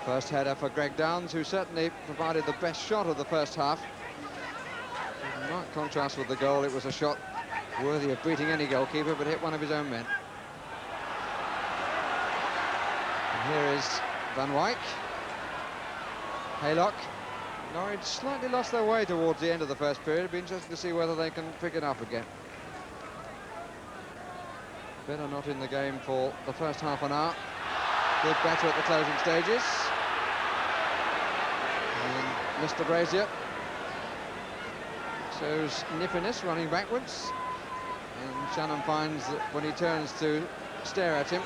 First header for Greg Downs, who certainly provided the best shot of the first half. In marked contrast with the goal, it was a shot worthy of beating any goalkeeper, but hit one of his own men. And here is Van Wyk. Haylock. Norwich slightly lost their way towards the end of the first period. It'll be interesting to see whether they can pick it up again. Villa not in the game for the first half an hour. Did better at the closing stages. And Mr. Brazier shows nippiness running backwards. And Shannon finds that when he turns to stare at him,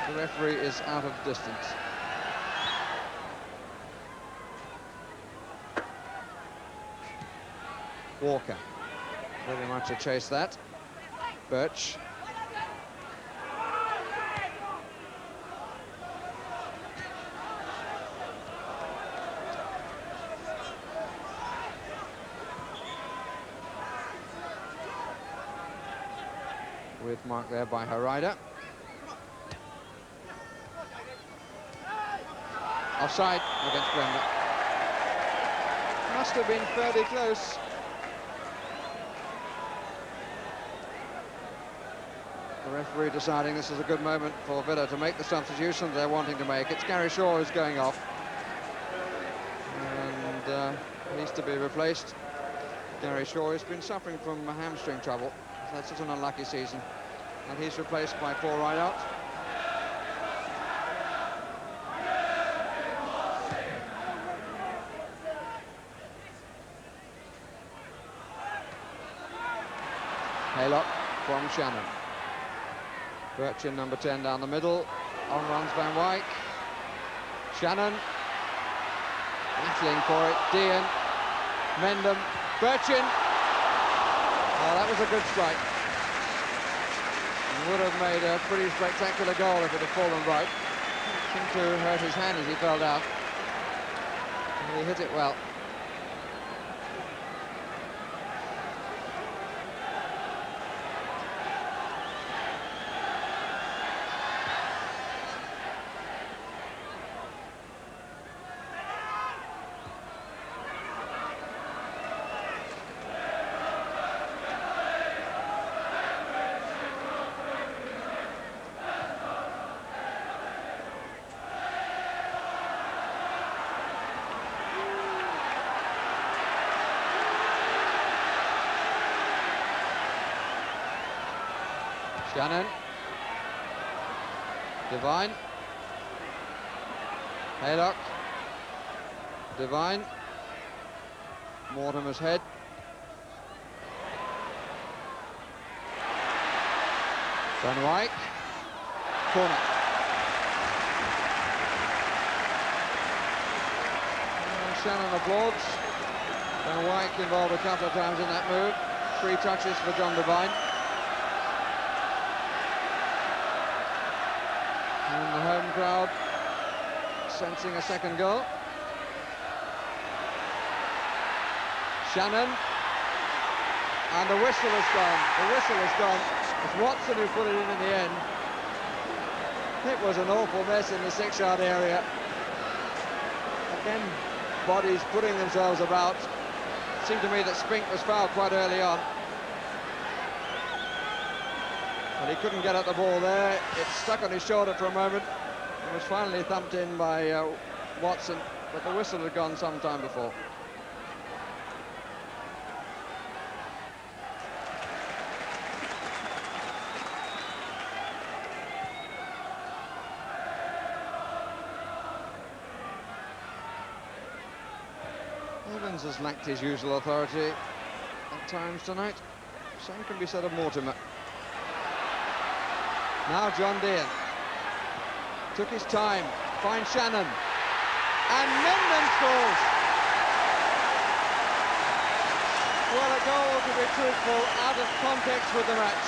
the referee is out of distance. Walker, very much a chase that. Birch. With mark there by Harida. Offside against Brenda. Must have been fairly close. The referee deciding this is a good moment for Villa to make the substitution they're wanting to make. It's Gary Shaw who's going off. And needs to be replaced. Gary Shaw has been suffering from hamstring trouble. That's such an unlucky season. And he's replaced by Paul Rideout. Haylock from Shannon. Birchin, number 10, down the middle. On runs Van Wyk. Shannon. Battling for it. Dean. Mendham. Birchin. Oh, that was a good strike. And would have made a pretty spectacular goal if it had fallen right. Seemed to hurt his hand as he fell down. And he hit it well. Shannon. Devine. Haylock. Devine. Mortimer's head. Van Wyk. Corner. And Shannon applauds. Van Wyk involved a couple of times in that move. 3 touches for John Devine. And the home crowd sensing a second goal. Shannon. And the whistle is gone. The whistle is gone. It's Watson who put it in the end. It was an awful mess in the 6-yard area. Again, bodies putting themselves about. It seemed to me that Spink was fouled quite early on. But he couldn't get at the ball there. It stuck on his shoulder for a moment. It was finally thumped in by Watson, but the whistle had gone some time before. Evans has lacked his usual authority at times tonight. Same can be said of Mortimer. Now John Dean took his time, finds Shannon, and Mendham scores. Well, a goal, to be truthful, out of context with the match,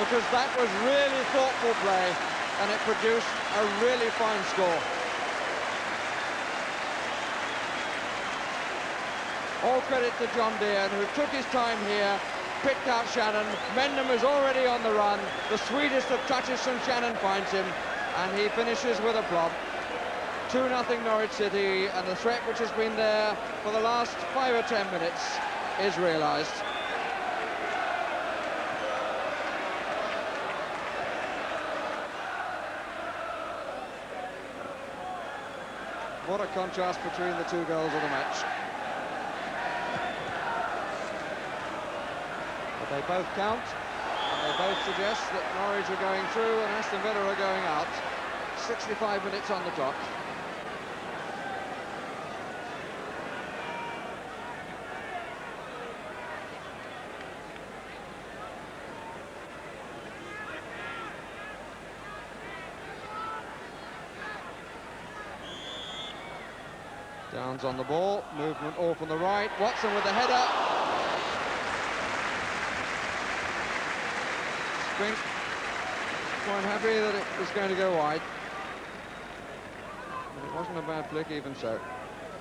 because that was really thoughtful play, and it produced a really fine score. All credit to John Dean, who took his time here, picked out Shannon. Mendham is already on the run. The sweetest of touches from Shannon finds him, and he finishes with a plop. 2-0 Norwich City, and the threat which has been there for the last 5 or 10 minutes is realised. What a contrast between the two goals of the match. But they both count, and they both suggest that Norwich are going through and Aston Villa are going out. 65 minutes on the clock. Downs on the ball, movement off on the right, Watson with the header. Spink quite happy that it was going to go wide. But it wasn't a bad flick even so.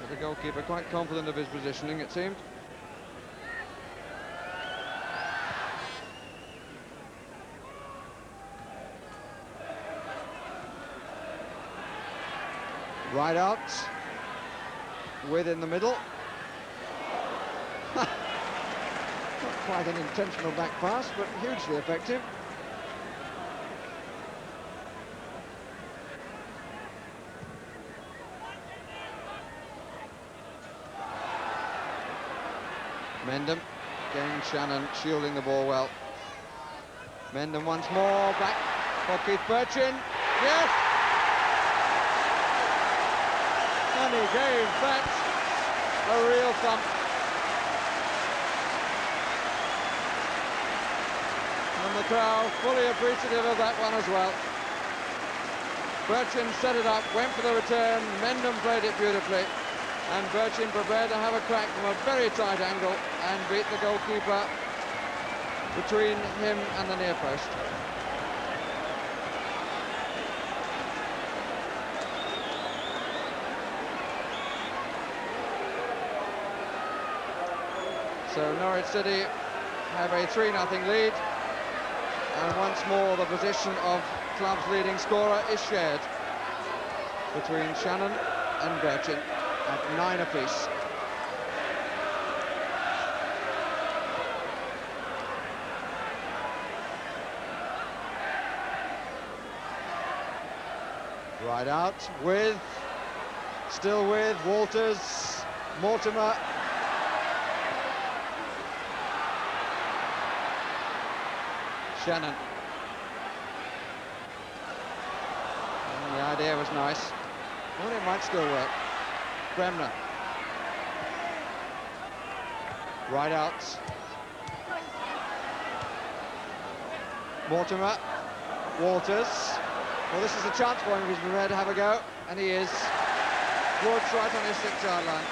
But the goalkeeper quite confident of his positioning, it seemed. Right out. With in the middle. Not quite an intentional back pass, but hugely effective. Mendham, again Shannon shielding the ball well. Mendham once more, back for Keith Birchin. Yes! And he gave that a real thump. And the crowd fully appreciative of that one as well. Birchin set it up, went for the return, Mendham played it beautifully, and Birchin prepared to have a crack from a very tight angle and beat the goalkeeper between him and the near post. So Norwich City have a 3-0 lead, and once more the position of club's leading scorer is shared between Shannon and Birchin at 9 apiece. Right out with, still with Walters, Mortimer. Shannon. And the idea was nice. Well, it might still work. Bremner. Right out. Mortimer. Walters. Well, this is a chance for him if he's prepared to have a go, and he is. Woods right on his 6-yard line.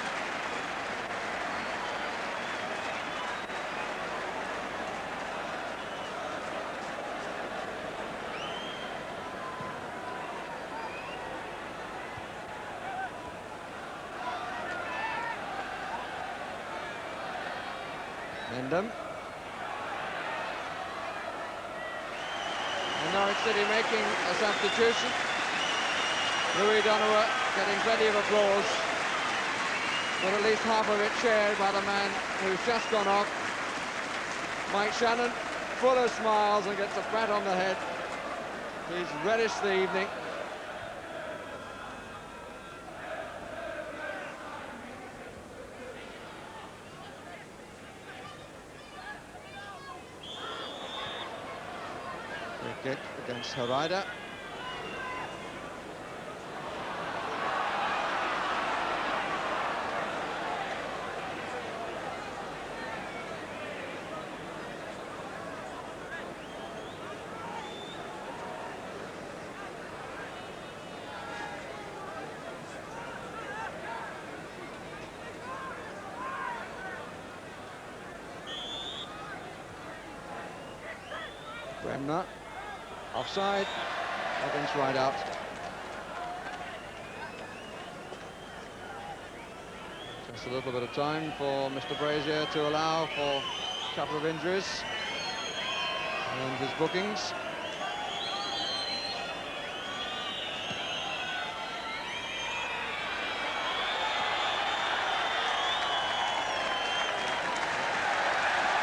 Mendham. And Norwich City making a substitution. Louis Donowa getting plenty of applause, but at least half of it shared by the man who's just gone off. Mike Shannon, full of smiles and gets a pat on the head. He's relished the evening. Kick against Harida. Bremner. Offside, Evans right out. Just a little bit of time for Mr. Brazier to allow for a couple of injuries and his bookings.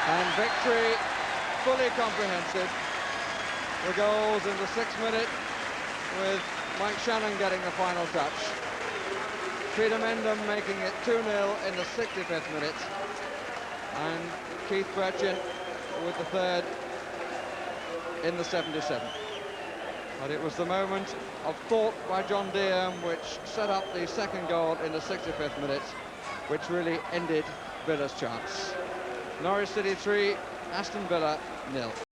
And victory fully comprehensive. The goals in the 6th minute, with Mike Shannon getting the final touch. Peter Mendham making it 2-0 in the 65th minute. And Keith Brechin with the third in the 77th. But it was the moment of thought by John Deere which set up the second goal in the 65th minute, which really ended Villa's chance. Norwich City 3, Aston Villa 0.